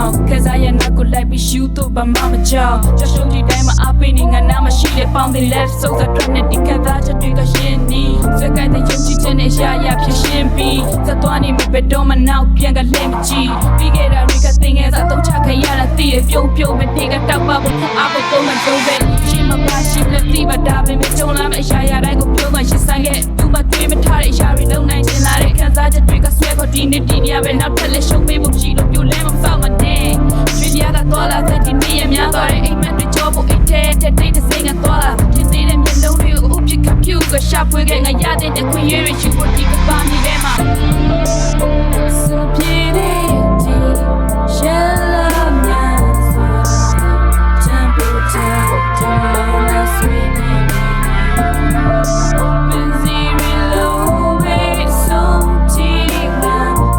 down cause I am not good like be shoot to by mama chow just show you time I been in and I'm a shit found the left so the trying to get that to drink a shinny so guy the young chicken is ya pishin be the 20 me bedo man now ပြန်ကလဲမကြည့်ပြီးခဲ့တာတွေကတင်ငယ်စားတော့ချခဲ့ရတာသိရပြုံးပြုံးမတင်ကတောက်ပါဖို့အားဖို့တော့မဆုံးပဲရှင်းမပါရှင်းလက်တိပါဒါပဲမကြုံလာမအရာရာတိုင်းကိုပြုံးမှရှင်းဆိုင်ခဲ့သူမတွေ့မထားတဲ့အရာတွေလုံးနိုင်တင်လာတဲ့ခံစားချက်တွေကဆွဲဖို့ဒီနေ့ဒီနေ့ပဲနောက်ထပ်လက်ရှုပ်ပေးဖို့ရှိလို့ပြိုလဲမစောက်မနဲ့ရွှေရကတော့လာတဲ့ဒီနေ့ရများသွားတဲ့အိမ်မက်တွေကြောဖို့အိတ်တဲ့တိတ်တစိမ့်ကတော့လာဖြစ်သေးတဲ့မျက်လုံးတွေကိုဥပ္ပခဖြူကရှာဖွေခဲ့ငါရတဲ့ခွင့်ရရရှိဖို့ဒီကပါနေတယ်မှာSo beauty, shall love now. Temperature, don't sweet. Busy reload, so deep.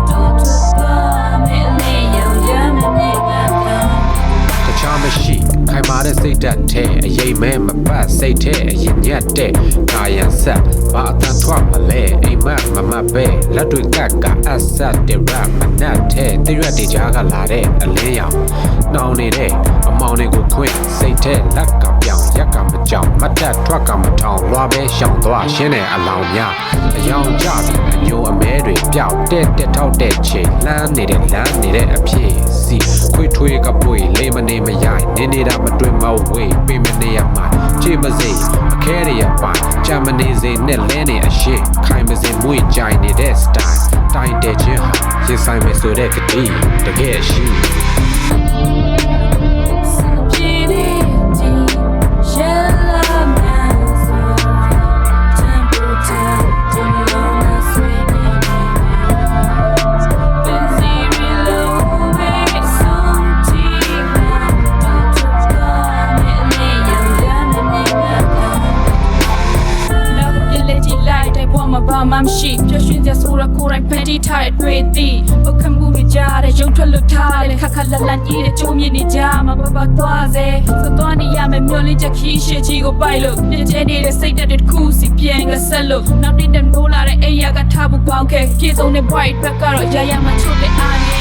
Don't come and lay your young nigga. တခြားမရှိခိုင်မာတဲ့စိတ်ဓာတ်ထဲအရေးမဲမပတ်စိတ်ထဲအရင်ညက်တဲ့ကာယံဆက်ဘာအတန်ထွက်မလဲအိမ်မက်မမပဲလက်တွေကပ်ကအဆက်တဲ့ရမနတ်ထဲတရွက်တွေကြားကလာတဲ့အလင်းရောင်နှောင်းနေတဲ့အမောင်တွေကိုခွင့်စိတ်ထဲလက်ကပြောင်ရက်ကမကြောင်မတ်တက်ထွက်ကမထောင်လွားပဲရှောင်သွားရှင်းတဲ့အလောင်းများအယောင်ကြပြီးအညိုအမဲတွေပြောက်တက်ထောက်တဲ့ချိန်လမ်းနေတဲ့လမ်းနေတဲ့အဖြစ်စီခွေထွေးကပွေလေးမနေမရိုင်နေနေတာမတွေ့မဝေးပေးမနေရမှာချေမစိအခဲရရပါဂျာမနီစိနဲ့လဲနေအရှိခိုင်မစိမွေးကြိုင်နေတဲ့ style တိုင်းတဲ့ချင်းဟာရင်ဆိုင်မယ်ဆိုတဲ့ကတိတကယ်ရှိမမရှိပြည့်ရွှင်စရာဆိုရကိုယ်တိုင်ဖန်တီးထားတဲ့တွေ့သည်ဘုခမှုတွေကြားတဲ့ရုပ်ထွက်လွတ်ထားတဲ့ခက်ခက်လက်လက်ကြီးတဲ့ကြုံမြင်နေကြမှာဘဘသွားစေစသွားနေရမယ်မျောလင်းချက်ခီးရှေ့ကြီးကိုပိုက်လို့ပြင်းကျဲနေတဲ့စိတ်တက်တဲ့တစ်ခုစီပြန်ကဆက်လို့နောက်တစ်တက်တိုးလာတဲ့အိယာကထားဖို့ပေါင်းခဲ့ပြေဆုံးတဲ့ bright ဘက်ကတော့ရရမှချုပ်တဲ့အား